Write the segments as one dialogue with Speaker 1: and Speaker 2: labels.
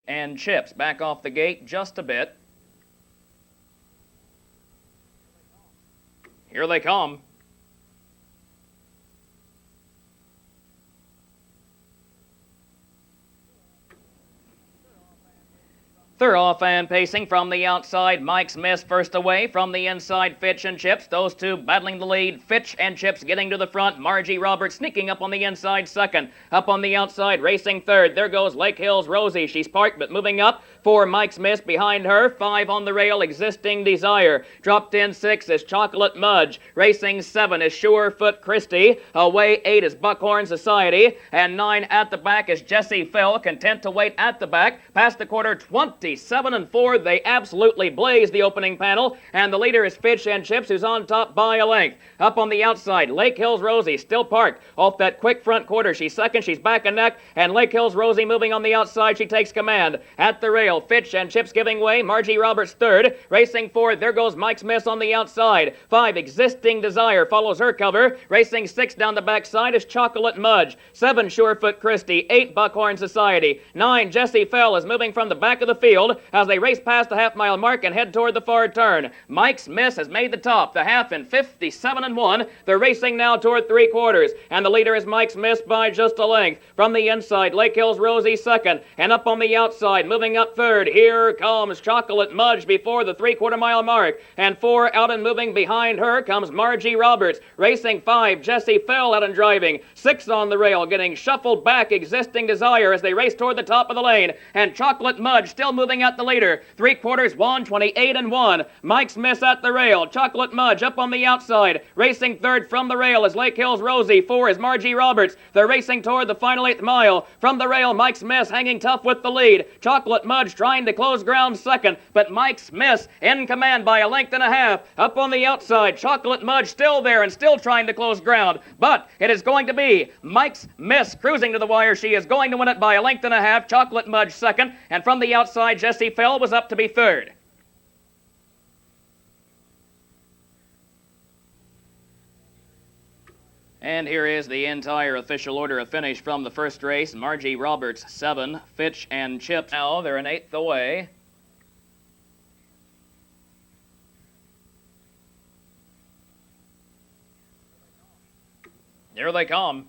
Speaker 1: And Chips back off the gate just a bit. Here they come. They're off and pacing from the outside. Mike's Miss first away from the inside. Fitch and Chips. Those two battling the lead. Fitch and Chips getting to the front. Margie Roberts sneaking up on the inside second. Up on the outside, racing third. There goes Lake Hills Rosie. She's parked but moving up for Mike's Miss behind her. 5 on the rail, Existing Desire. Dropped in 6 is Chocolate Mudge. Racing 7 is Surefoot Christie. Away 8 is Buckhorn Society. And 9 at the back is Jessie Phil. Content to wait at the back. Past the quarter, 27-4. They absolutely blaze the opening panel, and the leader is Fitch and Chips, who's on top by a length. Up on the outside, Lake Hills Rosie still parked off that quick front quarter. She's second, she's back and neck, and Lake Hills Rosie moving on the outside. She takes command. At the rail, Fitch and Chips giving way. Margie Roberts third. Racing fourth, there goes Mike's Miss on the outside. 5, Existing Desire follows her cover. Racing 6 down the backside is Chocolate Mudge. 7, Surefoot Christie. 8, Buckhorn Society. 9, Jessie Fell is moving from the back of the field as they race past the half-mile mark and head toward the far turn. Mike's Miss has made the top, the half in 57-1. They're racing now toward 3/4, and the leader is Mike's Miss by just a length. From the inside, Lake Hills Rosie second, and up on the outside, moving up third, here comes Chocolate Mudge before the 3/4 mile mark, and 4 out and moving behind her comes Margie Roberts. Racing 5, Jessie Fell out and driving. 6 on the rail, getting shuffled back, Existing Desire as they race toward the top of the lane, and Chocolate Mudge still moving at the leader. 3/4 won, 28-1. Mike's Miss at the rail. Chocolate Mudge up on the outside. Racing third from the rail is Lake Hills Rosie. 4 is Margie Roberts. They're racing toward the final 8th mile. From the rail, Mike's Miss hanging tough with the lead. Chocolate Mudge trying to close ground second, but Mike's Miss in command by a length and a half. Up on the outside, Chocolate Mudge still there and still trying to close ground, but it is going to be Mike's Miss cruising to the wire. She is going to win it by a length and a half. Chocolate Mudge second, and from the outside, Jessie Fell was up to be third. And here is the entire official order of finish from the first race. Margie Roberts 7, Fitch and Chips now they're an 8th away. Here they come.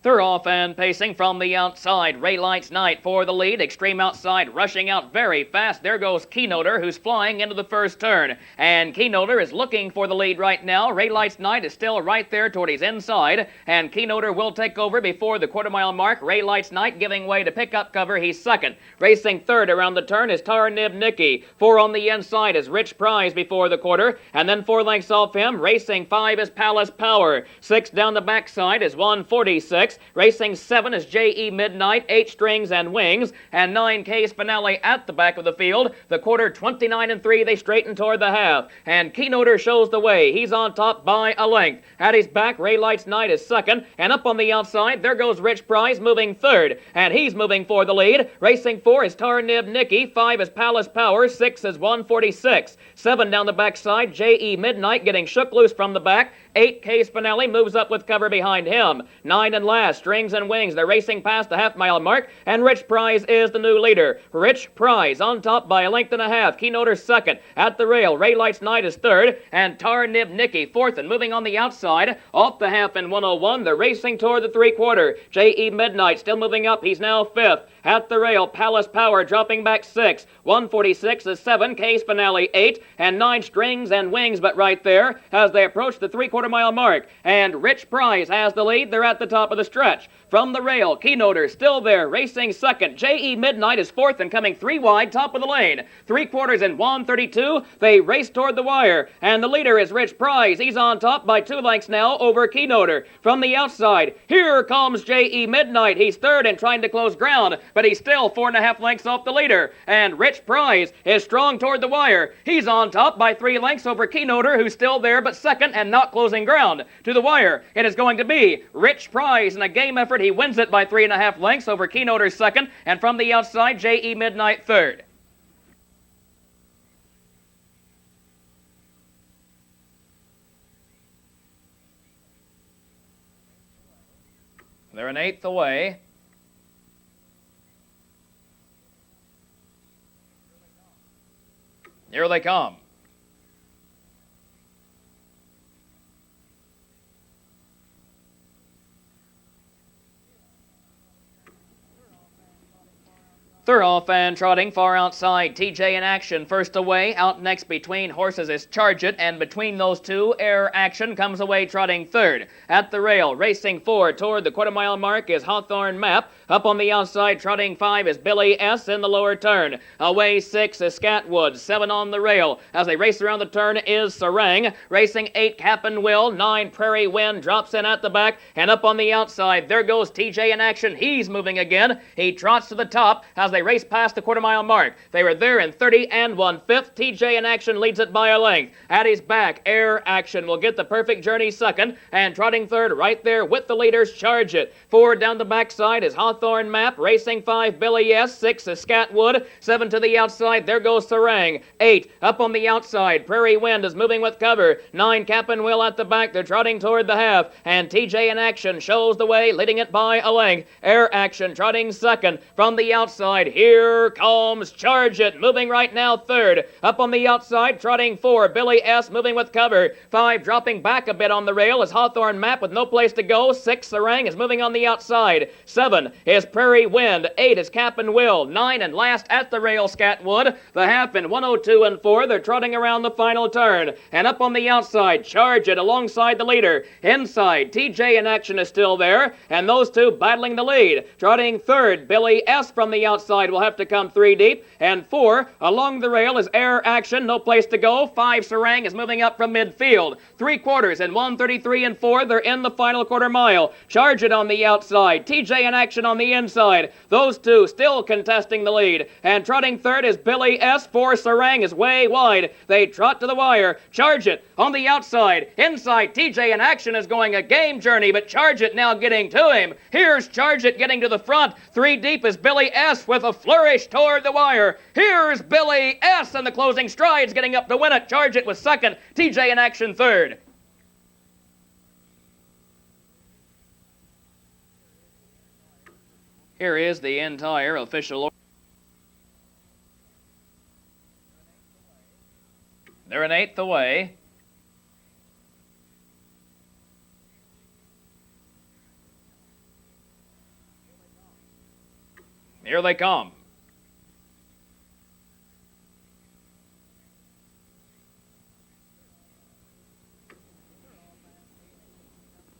Speaker 1: They're off and pacing from the outside. Ray Light's Night for the lead. Extreme Outside rushing out very fast. There goes Keynoter, who's flying into the first turn. And Keynoter is looking for the lead right now. Ray Light's Night is still right there toward his inside. And Keynoter will take over before the quarter-mile mark. Ray Light's Night giving way to pick up cover. He's second. Racing third around the turn is Tar Nib Nicky. 4 on the inside is Rich Prize before the quarter. And then 4 lengths off him. Racing 5 is Palace Power. 6 down the backside is 146. Racing 7 is J.E. Midnight, 8 Strings and Wings, and 9K's Finale at the back of the field. The quarter 29-3, they straighten toward the half, and Keynoter shows the way. He's on top by a length. At his back, Ray Light's Night is second, and up on the outside, there goes Rich Prize moving third, and he's moving for the lead. Racing 4 is Tar Nib Nicky, 5 is Palace Power, 6 is 146. 7 down the backside, J.E. Midnight getting shook loose from the back. 8K's Finale moves up with cover behind him. 9 and last, Strings and Wings. They're racing past the half-mile mark, and Rich Prize is the new leader. Rich Prize on top by a length and a half. Keynoter second. At the rail, Ray Light's Night is third, and Tar Nib Nicky fourth, and moving on the outside. Off the half in 101, they're racing toward the 3/4. J.E. Midnight still moving up. He's now fifth. At the rail, Palace Power dropping back 6. 146 is 7K's Finale 8, and 9 Strings and Wings, but right there as they approach the 3/4 mile mark. And Rich Prize has the lead. They're at the top of the stretch. From the rail, Keynoter still there, racing second. J.E. Midnight is fourth and coming 3 wide, top of the lane. 3/4 in 132. They race toward the wire, and the leader is Rich Prize. He's on top by 2 lengths now over Keynoter. From the outside, here comes J.E. Midnight. He's third and trying to close ground, but he's still 4.5 lengths off the leader. And Rich Prize is strong toward the wire. He's on top by 3 lengths over Keynoter, who's still there but second and not closing ground. To the wire, it is going to be Rich Prize in a game effort. He wins it by 3.5 lengths over Keynoter's second, and from the outside, J.E. Midnight third. They're an eighth away. Here they come. They're off and trotting far outside. TJ in action, first away. Out next between horses is Charge It, and between those two, Air Action comes away trotting third. At the rail, racing forward toward the quarter-mile mark is Hawthorne Map. Up on the outside, trotting 5 is Billy S. in the lower turn. Away 6 is Scatwood, 7 on the rail. As they race around the turn is Sarang. Racing 8, Cap'n Will, 9, Prairie Wind drops in at the back. And up on the outside, there goes TJ in action. He's moving again. He trots to the top as they race past the quarter-mile mark. They were there in 30 1/5. TJ in action leads it by a length. At his back, Air Action will get the perfect journey second, and trotting third right there with the leaders, Charge It. Forward down the backside is Hawthorne Map. Racing 5, Billy S. 6 is Scatwood. 7 to the outside, there goes Sarang. 8 up on the outside, Prairie Wind is moving with cover. 9, Cap'n Will at the back. They're trotting toward the half, and TJ in action shows the way, leading it by a length. Air Action trotting second. From the outside, here comes Charge It, moving right now third. Up on the outside, trotting 4, Billy S. moving with cover. 5 dropping back a bit on the rail is Hawthorne Map with no place to go. 6, Sarang is moving on the outside. 7 is Prairie Wind. 8 is Cap'n Will. 9 and last at the rail, Scatwood. The half in 102 4. They're trotting around the final turn. And up on the outside, Charge It alongside the leader. Inside, TJ in action is still there, and those two battling the lead. Trotting third, Billy S. from the outside will have to come 3 deep, and 4 along the rail is Air Action, no place to go. 5, Sarang is moving up from midfield. 3/4 in 133 4. They're in the final quarter mile. Charge It on the outside, TJ in action on the inside. Those two still contesting the lead, and trotting third is Billy S. 4, Sarang is way wide. They trot to the wire. Charge It on the outside. Inside, TJ in action is going a game journey, but Charge It now getting to him. Here's Charge It getting to the front. 3 deep is Billy S. with a flourish toward the wire. Here's Billy S. and the closing strides getting up to win it. Charge It was second. TJ in action third. Here is the entire official order. They're an eighth away. Here they come.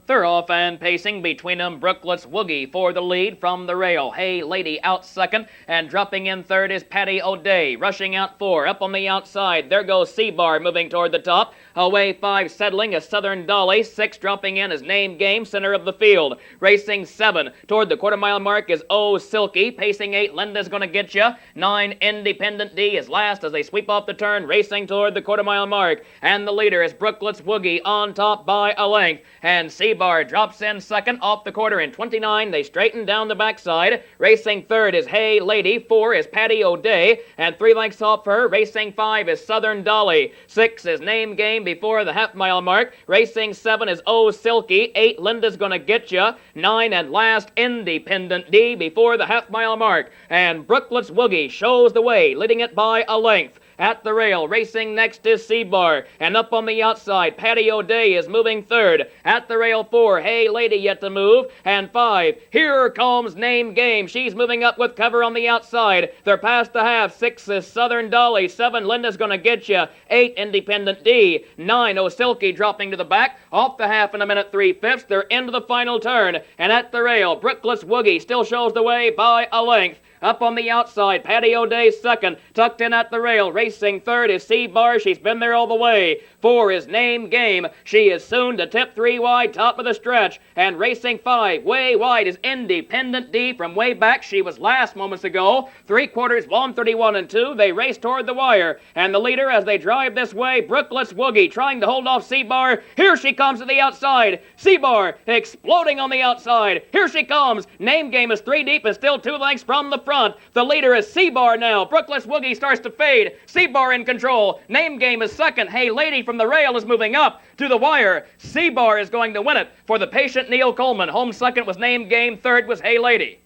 Speaker 1: They're off and pacing. Between them, Brooklet's Woogie for the lead from the rail. Hey Lady out second, and dropping in third is Patty O'Day. Rushing out 4. Up on the outside, there goes Seabar moving toward the top. Away 5 settling is Southern Dolly. 6 dropping in is Name Game, center of the field. Racing 7 toward the quarter-mile mark is Oh Silky. Pacing 8, Linda's gonna get ya. 9, Independent D is last as they sweep off the turn, racing toward the quarter-mile mark. And the leader is Brooklet's Woogie on top by a length. And Seabar drops in second off the quarter in 29. They straighten down the backside. Racing third is Hey Lady. 4 is Patty O'Day. And 3 lengths off her, racing 5 is Southern Dolly. 6 is Name Game before the half-mile mark. Racing 7 is Oh Silky. 8, Linda's Gonna Get Ya. 9 and last, Independent D before the half-mile mark. And Brooklet's Woogie shows the way, leading it by a length. At the rail, racing next is Seabar. And up on the outside, Patty O'Day is moving third. At the rail, 4, Hey Lady yet to move. And 5, here comes Name Game. She's moving up with cover on the outside. They're past the half. 6 is Southern Dolly. 7, Linda's Gonna Get Ya. 8, Independent D. 9, Oh Silky dropping to the back. Off the half in a minute 3/5. They're into the final turn. And at the rail, Brooklet's Woogie still shows the way by a length. Up on the outside, Patty O'Day second. Tucked in at the rail. Racing third is Seabar. She's been there all the way. 4 is Name Game. She is soon to tip 3 wide, top of the stretch. And racing 5, way wide, is Independent D from way back. She was last moments ago. 3/4, 131 2. They race toward the wire. And the leader, as they drive this way, Brooklet's Woogie, trying to hold off Seabar. Here she comes to the outside. Seabar exploding on the outside. Here she comes. Name Game is 3 deep and still 2 lengths from the front. front. The leader is Seabar now. Brookless Woogie starts to fade. Seabar in control. Name Game is second. Hey Lady from the rail is moving up to the wire. Seabar is going to win it for the patient Neil Coleman. Home second was Name Game. Third was Hey Lady.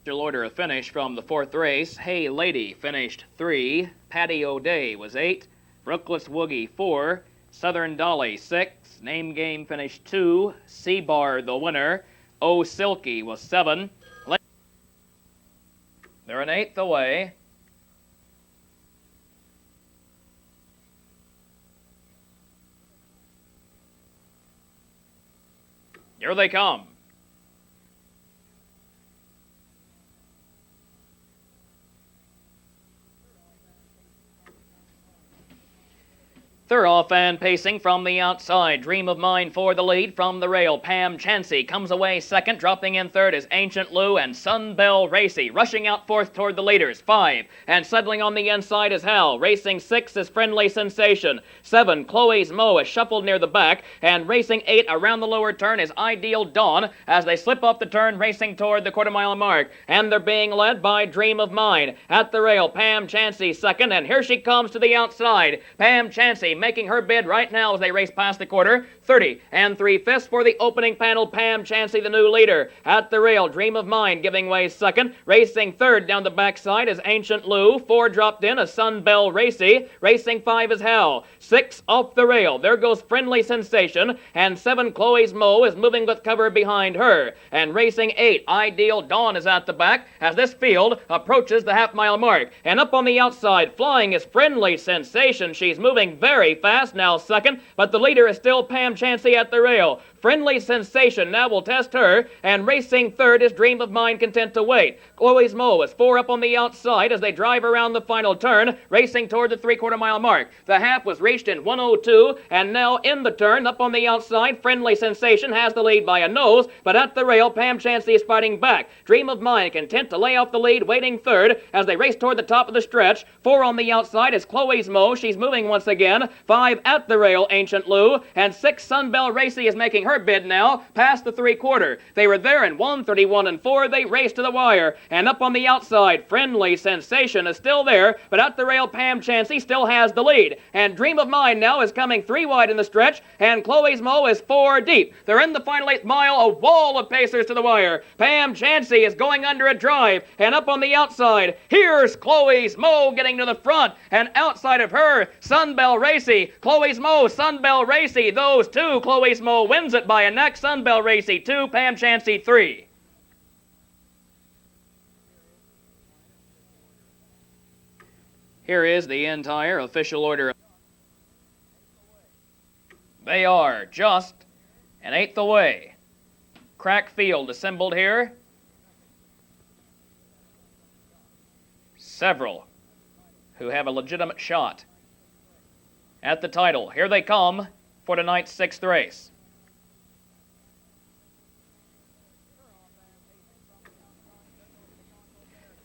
Speaker 1: Order of finish from the fourth race. Hey Lady finished 3. Patty O'Day was 8. Brookless Woogie 4. Southern Dolly 6. Name Game finished 2. Seabar the winner. Oh Silky was 7. They're an 8th away. Here they come. They're off and pacing from the outside. Dream of Mine for the lead from the rail. Pam Chansey comes away second. Dropping in third is Ancient Lou and Sunbell Racy. Rushing out fourth toward the leaders. 5. And settling on the inside is Hal. Racing 6 is Friendly Sensation. 7. Chloe's Mo is shuffled near the back. And racing 8 around the lower turn is Ideal Dawn as they slip off the turn racing toward the quarter-mile mark. And they're being led by Dream of Mine. At the rail, Pam Chansey second. And here she comes to the outside. Pam Chansey making her bid right now as they race past the quarter. 30 3/5 for the opening panel. Pam Chansey, the new leader. At the rail, Dream of Mine giving way second. Racing third down the backside is Ancient Lou. 4 dropped in, a Sunbell Racy. Racing 5 is Hal. 6 off the rail. There goes Friendly Sensation. And 7, Chloe's Mo is moving with cover behind her. And racing 8, Ideal Dawn is at the back as this field approaches the half-mile mark. And up on the outside, flying is Friendly Sensation. She's moving very fast, now second, but the leader is still Pam Chansey at the rail. Friendly Sensation now will test her, and racing third is Dream of Mine, content to wait. Chloe's Mo is 4 up on the outside as they drive around the final turn, racing toward the 3/4 mile mark. The half was reached in 1:02, and now in the turn, up on the outside, Friendly Sensation has the lead by a nose, but at the rail, Pam Chansey is fighting back. Dream of Mine content to lay off the lead, waiting third as they race toward the top of the stretch. 4 on the outside is Chloe's Mo. She's moving once again. 5 at the rail, Ancient Lou, and 6, Sunbell Racy is making her bid now past the 3/4. They were there in 1:31 4. They raced to the wire, and up on the outside, Friendly Sensation is still there, but at the rail, Pam Chansey still has the lead. And Dream of Mine now is coming 3 wide in the stretch, and Chloe's Mo is 4 deep. They're in the final 8th mile, a wall of pacers to the wire. Pam Chansey is going under a drive, and up on the outside, here's Chloe's Mo getting to the front, and outside of her, Sunbell Racy. Chloe's Mo, Sunbell Racy, those two. Chloe's Mo wins it by a neck. Sunbell Racy 2, Pam Chansey 3. Here is the entire official order. They are just an 8th away. Crack field assembled here. Several who have a legitimate shot at the title. Here they come for tonight's 6th race.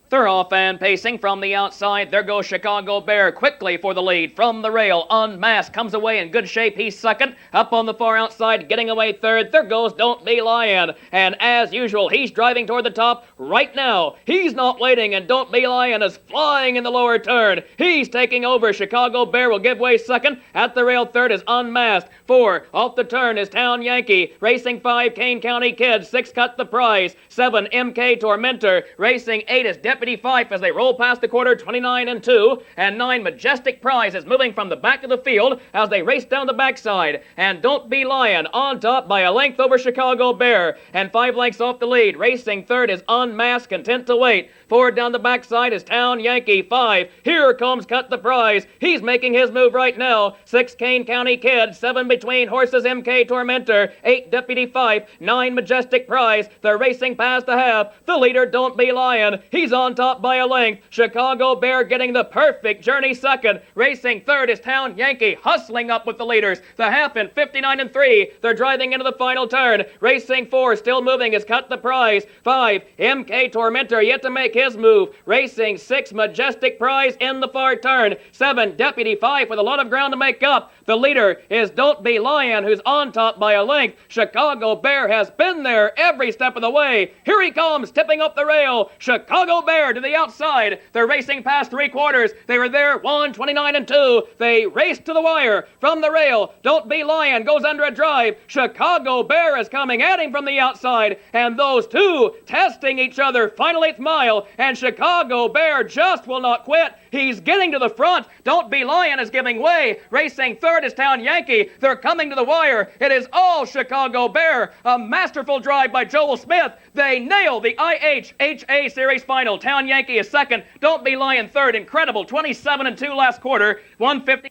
Speaker 1: They're off and pacing from the outside. There goes Chicago Bear quickly for the lead from the rail. Unmasked comes away in good shape. He's second. Up on the far outside, getting away third. There goes Don't Be Lying. And as usual, he's driving toward the top right now. He's not waiting, and Don't Be Lying is flying in the lower turn. He's taking over. Chicago Bear will give way second. At the rail, third is Unmasked. 4 off the turn is Town Yankee. Racing 5, Kane County Kid. 6, Cut the Prize. 7, MK Tormentor. Racing 8 is Deputy Fife as they roll past the quarter, 29 2. And 9, Majestic Prize is moving from the back of the field as they race down the backside. And Don't Be Lying on top by a length over Chicago Bear. And 5 lengths off the lead. Racing third is Unmasked, content to wait. 4 down the backside is Town Yankee. 5, here comes Cut the Prize. He's making his move right now. 6, Kane County Kid. 7 between horses, MK Tormentor. 8, Deputy Fife. 9, Majestic Prize. They're racing past the half. The leader, Don't Be Lying. He's on top by a length. Chicago Bear getting the perfect journey second. Racing third is Town Yankee, hustling up with the leaders. The half in 59 3. They're driving into the final turn. Racing 4, still moving, is Cut the Prize. 5, MK Tormentor yet to make his move. Racing 6, Majestic Prize in the far turn. 7, Deputy 5 with a lot of ground to make up. The leader is Don't Be Lion, who's on top by a length. Chicago Bear has been there every step of the way. Here he comes, tipping up the rail. Chicago Bear to the outside. They're racing past 3/4. They were there 1:29 and 2. They raced to the wire from the rail. Don't Be Lion goes under a drive. Chicago Bear is coming at him from the outside, and those two testing each other. Final 8th mile, and Chicago Bear just will not quit. He's getting to the front. Don't Be Lion is giving way. Racing third is Town Yankee. They're coming to the wire. It is all Chicago Bear. A masterful drive by Joel Smith. They nail the IHHA Series final. Town Yankee is second. Don't Be Lion third. Incredible. 27 and 2 last quarter. 150.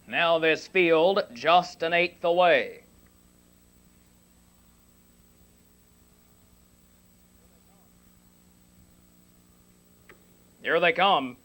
Speaker 1: Now this field just an 1/8 away. Here they come.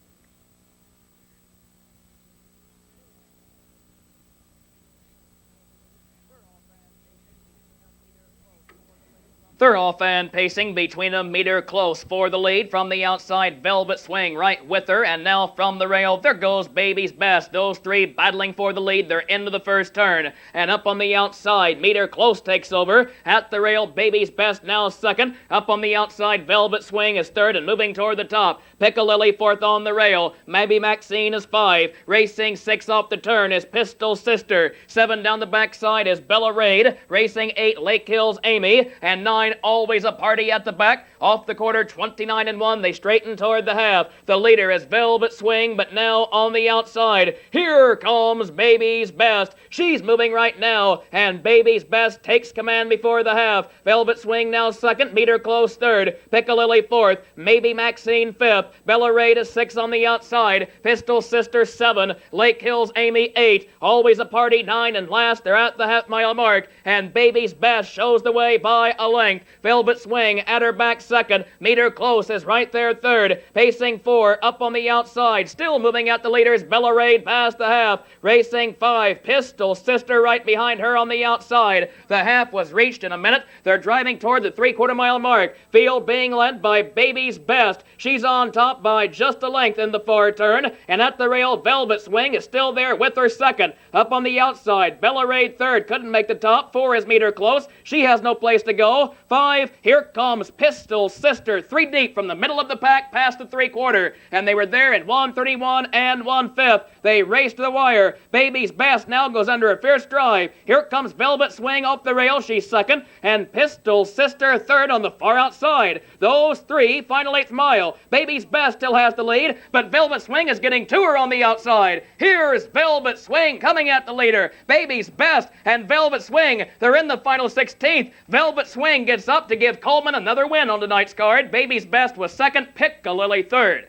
Speaker 1: They're off and pacing between them, meter close for the lead. From the outside, Velvet Swing right with her, and now from the rail, there goes Baby's Best. Those three battling for the lead. They're into the first turn, and up on the outside, meter close takes over. At the rail, Baby's Best now second. Up on the outside, Velvet Swing is third and moving toward the top. Piccalilli fourth on the rail. Maybe Maxine is 5. Racing 6 off the turn is Pistol Sister. 7 down the backside is Bella Raid. Racing 8, Lake Hills Amy, and 9, Always a Party at the back. Off the quarter, 29 and 1. They straighten toward the half. The leader is Velvet Swing, but now on the outside, here comes Baby's Best. She's moving right now, and Baby's Best takes command before the half. Velvet Swing now second, meter close third. Piccalilli fourth, Maybe Maxine fifth. Bella Raid is 6 on the outside. Pistol Sister 7. Lake Hills Amy 8. Always a Party 9, and last they're at the half-mile mark, and Baby's Best shows the way by a length. Velvet Swing at her back second. Meter close is right there third. Pacing 4 up on the outside. Still moving at the leaders. Bella Raid past the half. Racing 5. Pistol Sister right behind her on the outside. The half was reached in a minute. They're driving toward the 3/4 mile mark. Field being led by Baby's Best. She's on top by just a length in the far turn. And at the rail, Velvet Swing is still there with her second. Up on the outside, Bella Raid third. Couldn't make the top. 4 is meter close. She has no place to go. 5, here comes Pistol Sister, 3 deep from the middle of the pack past the 3/4, and they were there in 1:31 and 1/5. They raced to the wire. Baby's Best now goes under a fierce drive. Here comes Velvet Swing off the rail, she's second, and Pistol Sister third on the far outside. Those 3, final 8th mile. Baby's Best still has the lead, but Velvet Swing is getting to her on the outside. Here's Velvet Swing coming at the leader. Baby's Best and Velvet Swing, they're in the final 16th. Velvet Swing gets up to give Coleman another win on tonight's card. Baby's Best was second, Piccalilli third.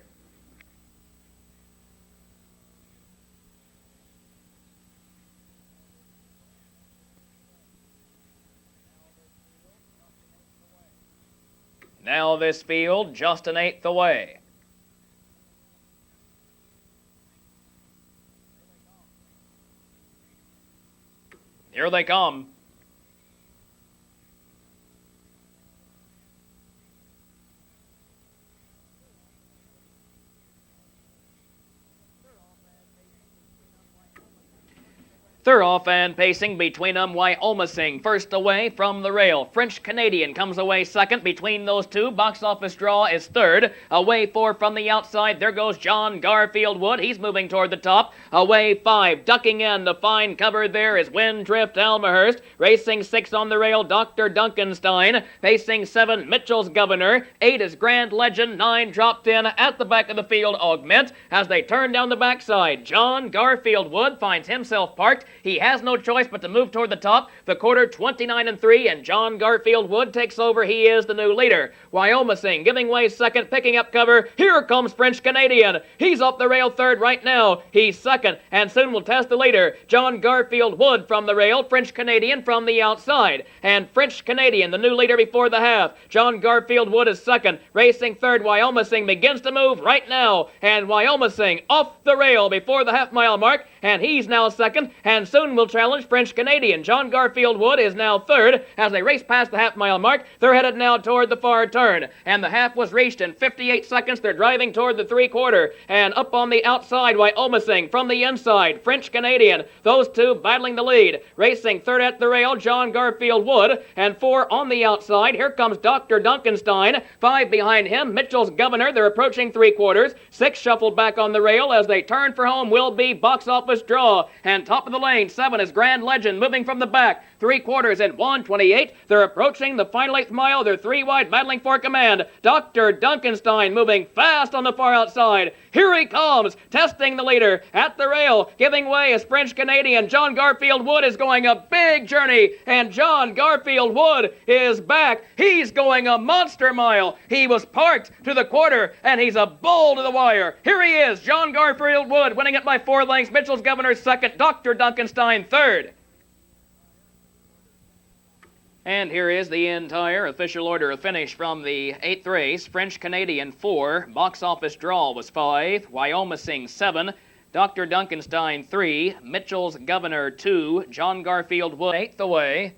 Speaker 1: Now this field just an 1/8 away. Here they come. They're off and pacing between them. Wyoming first away from the rail. French Canadian comes away second. Between those two, Box Office Draw is third. Away 4 from the outside. There goes John Garfield Wood. He's moving toward the top. Away 5, ducking in to find cover there is Windrift Almahurst. Racing 6 on the rail, Dr. Duncanstein. Pacing 7, Mitchell's Governor. 8 is Grand Legend. 9 dropped in at the back of the field. Augment as they turn down the backside. John Garfield Wood finds himself parked He has no choice but to move toward the top. The quarter 29-3, and John Garfield Wood takes over. He is the new leader. Wyoming giving way second, picking up cover. Here comes French Canadian. He's up the rail third right now. He's second, and soon will test the leader. John Garfield Wood from the rail, French Canadian from the outside. And French Canadian, the new leader before the half. John Garfield Wood is second. Racing third, Wyoming begins to move right now. And Wyoming off the rail before the half-mile mark. And he's now second, and soon will challenge French Canadian. John Garfield Wood is now third. As they race past the half-mile mark, they're headed now toward the far turn. And the half was reached in 58 seconds. They're driving toward the three-quarter. And up on the outside, Wyoming from the inside. French Canadian. Those two battling the lead. Racing third at the rail, John Garfield Wood. And four on the outside. Here comes Dr. Duncanstein. Five behind him, Mitchell's Governor. They're approaching three-quarters. Six shuffled back on the rail. As they turn for home will be Box Office Draw. And top of the lane, seven is Grand Legend moving from the back. Three-quarters at 1:28. They're approaching the final eighth mile. They're three wide, battling for command. Dr. Duncanstein moving fast on the far outside. Here he comes, testing the leader at the rail. Giving way is French Canadian. John Garfield Wood is going a big journey, and John Garfield Wood is back. He's going a monster mile. He was parked to the quarter, and he's a bull to the wire. Here he is, John Garfield Wood, winning it by 4 lengths. Mitchell's Governor second, Dr. Duncanstein third. And here is the entire official order of finish from the 8th race. French Canadian 4, Box Office Draw was 5, Wyoming 7, Dr. Duncanstein 3, Mitchell's Governor 2, John Garfield Wood 8th away.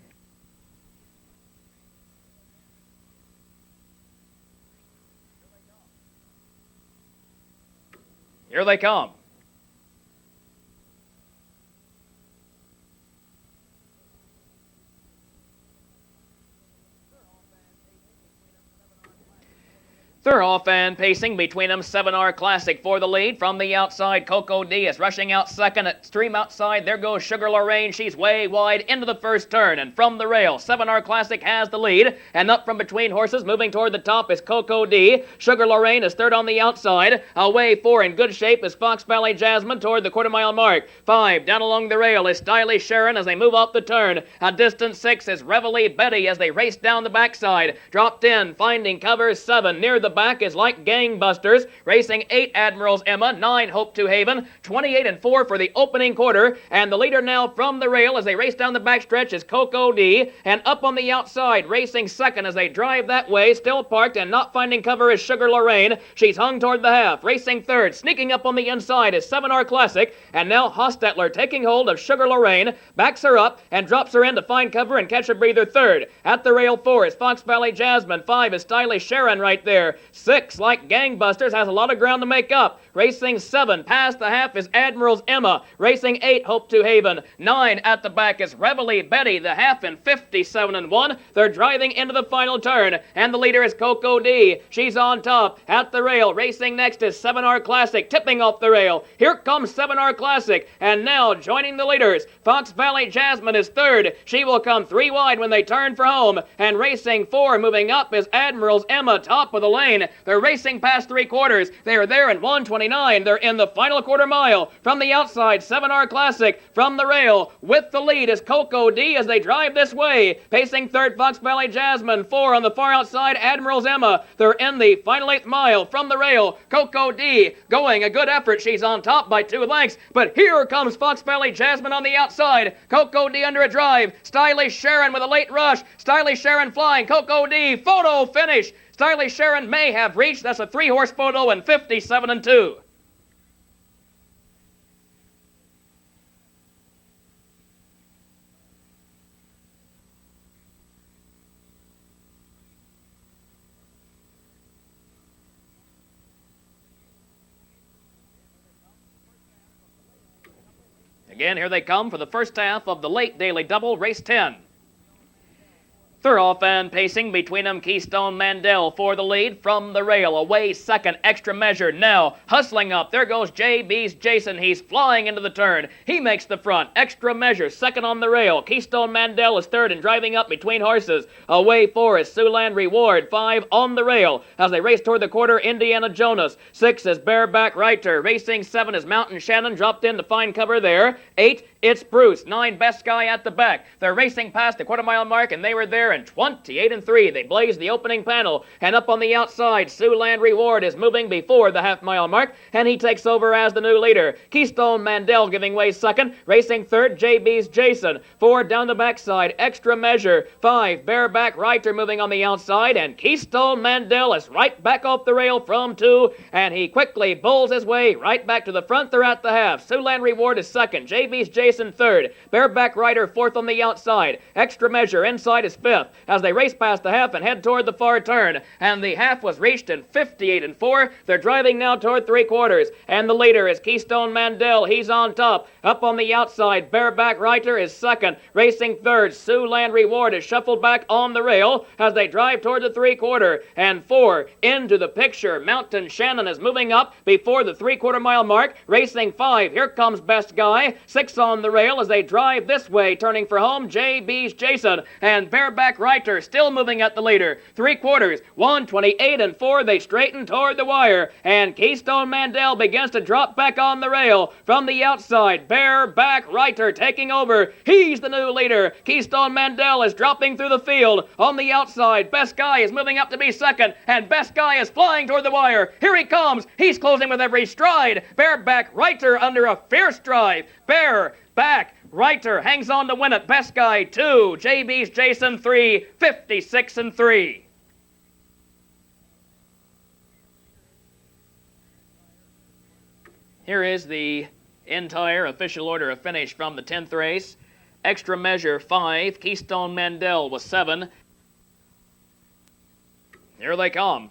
Speaker 1: Here they come. They're off and pacing between them. 7R Classic for the lead. From the outside, Coco D is rushing out second. At extreme outside, there goes Sugar Lorraine. She's way wide into the first turn. And from the rail, 7R Classic has the lead. And up from between horses, moving toward the top, is Coco D. Sugar Lorraine is third on the outside. Away 4 in good shape is Fox Valley Jasmine toward the quarter-mile mark. 5 down along the rail is Stylish Sharon as they move off the turn. A distant 6 is Reveille Betty as they race down the backside. Dropped in, finding cover 7 near the back is Like Gangbusters. Racing 8 Admiral's Emma, 9 Hope to Haven, 28-4 for the opening quarter. And the leader now from the rail as they race down the backstretch is Coco D. And up on the outside, racing second as they drive that way, still parked and not finding cover is Sugar Lorraine. She's hung toward the half. Racing third, sneaking up on the inside is 7R Classic. And now Hostetler taking hold of Sugar Lorraine, backs her up and drops her in to find cover and catch a breather third. At the rail 4 is Fox Valley Jasmine. 5 is Stylish Sharon right there. 6 Like Gangbusters has a lot of ground to make up. Racing 7 past the half is Admiral's Emma. Racing 8 Hope to Haven. 9 at the back is Reveille Betty. The half in 57-1. They're driving into the final turn, and the leader is Coco D. She's on top at the rail. Racing next is 7R Classic, tipping off the rail. Here comes 7R Classic, and now joining the leaders, Fox Valley Jasmine is third. She will come 3 wide when they turn for home, and racing 4 moving up is Admiral's Emma, top of the lane. They're racing past 3/4. They are there in 1:29. They're in the final quarter mile. From the outside, 7R Classic. From the rail, with the lead is Coco D as they drive this way. Pacing third, Fox Valley Jasmine. 4 on the far outside, Admiral's Emma. They're in the final 8th mile. From the rail, Coco D going a good effort. She's on top by 2 lengths. But here comes Fox Valley Jasmine on the outside. Coco D under a drive. Stylish Sharon with a late rush. Stylish Sharon flying. Coco D, photo finish. Stylish Sharon may have reached. That's a 3-horse photo in 57-2. Again, here they come for the first half of the late daily double, race 10. They're off and pacing between them. Keystone Mandel for the lead from the rail. Away second, Extra Measure. Now hustling up. There goes JB's Jason. He's flying into the turn. He makes the front. Extra Measure second on the rail. Keystone Mandel is third and driving up between horses. Away four is Siouxland Reward. 5 on the rail as they race toward the quarter. Indiana Jonas. 6 is Bareback Reiter. Racing 7 is Mountain Shannon. Dropped in to find cover there. 8, it's Bruce. 9, Best Guy at the back. They're racing past the quarter-mile mark, and they were there in 28-3. They blaze the opening panel, and up on the outside, Siouxland Reward is moving before the half-mile mark, and he takes over as the new leader. Keystone Mandel giving way second. Racing third, JB's Jason. 4 down the backside, Extra Measure. 5, Bareback Reiter moving on the outside, and Keystone Mandel is right back off the rail from 2, and he quickly bowls his way right back to the front. They're at the half. Siouxland Reward is second. JB's Jason third. Bareback Reiter fourth on the outside. Extra Measure inside is fifth as they race past the half and head toward the far turn. And the half was reached in 58-4. They're driving now toward three quarters. And the leader is Keystone Mandel. He's on top. Up on the outside, Bareback Reiter is second. Racing third, Siouxland Reward is shuffled back on the rail as they drive toward the three-quarter. And 4 into the picture. Mountain Shannon is moving up before the three-quarter mile mark. Racing 5, here comes Best Guy. 6 on the rail as they drive this way, turning for home, JB's Jason. And Bareback Reiter still moving at the leader. Three quarters, 1:28-4. They straighten toward the wire. And Keystone Mandel begins to drop back on the rail. From the outside, Bareback Reiter taking over. He's the new leader. Keystone Mandel is dropping through the field. On the outside, Best Guy is moving up to be second. And Best Guy is flying toward the wire. Here he comes. He's closing with every stride. Bareback Reiter under a fierce drive. Bareback Reiter hangs on to win it. Best Guy 2, JB's Jason 3, 56-3. Here is the entire official order of finish from the 10th race. Extra Measure 5, Keystone Mandel was 7. Here they come.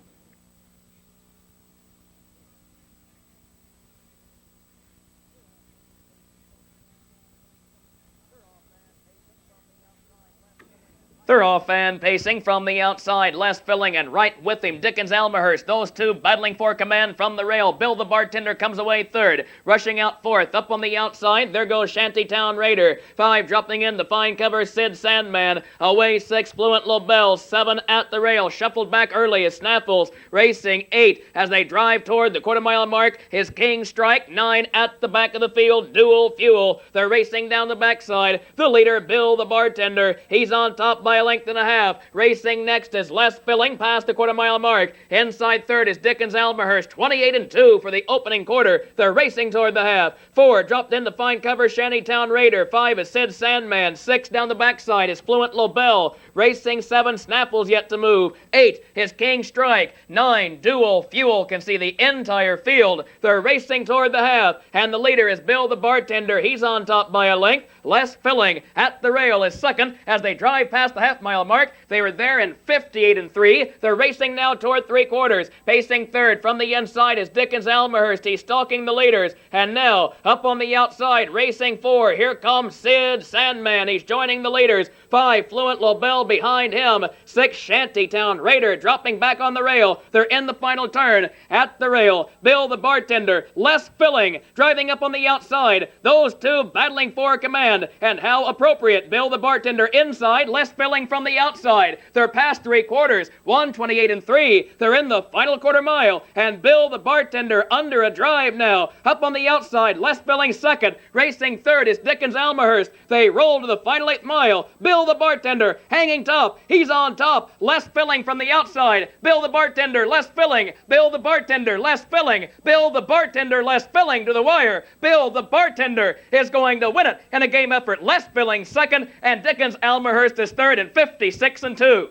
Speaker 1: They're off and pacing from the outside. Les Filling and right with him, Dickens Almahurst. Those two battling for command from the rail. Bill the Bartender comes away third. Rushing out fourth. Up on the outside, there goes Shantytown Raider. 5 dropping in to find cover, Sid Sandman. Away 6, Fluent Lobel. 7 at the rail. Shuffled back early is Snaffles. Racing 8 as they drive toward the quarter-mile mark. His King Strike. 9 at the back of the field. Dual Fuel. They're racing down the backside. The leader, Bill the Bartender. He's on top by a length and a half. Racing next is Les Filling past the quarter-mile mark. Inside third is Dickens Almahurst. 28-2 for the opening quarter. They're racing toward the half. 4 dropped in to find cover, Shantytown Raider. 5 is Sid Sandman. 6 down the backside is Fluent Lobel. Racing 7, Snaffles yet to move. 8 is King Strike. 9, Dual Fuel can see the entire field. They're racing toward the half, and the leader is Bill the Bartender. He's on top by a length. Les Filling at the rail is second as they drive past the half-mile mark. They were there in 58-3. They're racing now toward three quarters. Pacing third from the inside is Dickens Almahurst. He's stalking the leaders. And now, up on the outside, racing 4. Here comes Sid Sandman. He's joining the leaders. 5, Fluent Lobel behind him. 6, Shantytown Raider dropping back on the rail. They're in the final turn. At the rail, Bill the Bartender, Les Filling driving up on the outside. Those two battling for command. And how appropriate. Bill the Bartender inside, Les Filling from the outside. They're past three quarters, 1:28-3. They're in the final quarter mile, and Bill the Bartender under a drive now. Up on the outside, Les Filling second. Racing third is Dickens Almahurst. They roll to the final 8th mile. Bill the Bartender hanging top. He's on top. Les Filling from the outside. Bill the Bartender, Les Filling. Bill the Bartender, Les Filling. Bill the Bartender, Les Filling to the wire. Bill the Bartender is going to win it in a game effort. Les Filling second, and Dickens Almahurst is third in 56-2.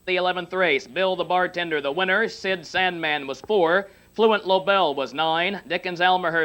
Speaker 1: The 11th race, Bill the Bartender the winner. Sid Sandman was 4. Fluent Lobel was 9. Dickens Almahurst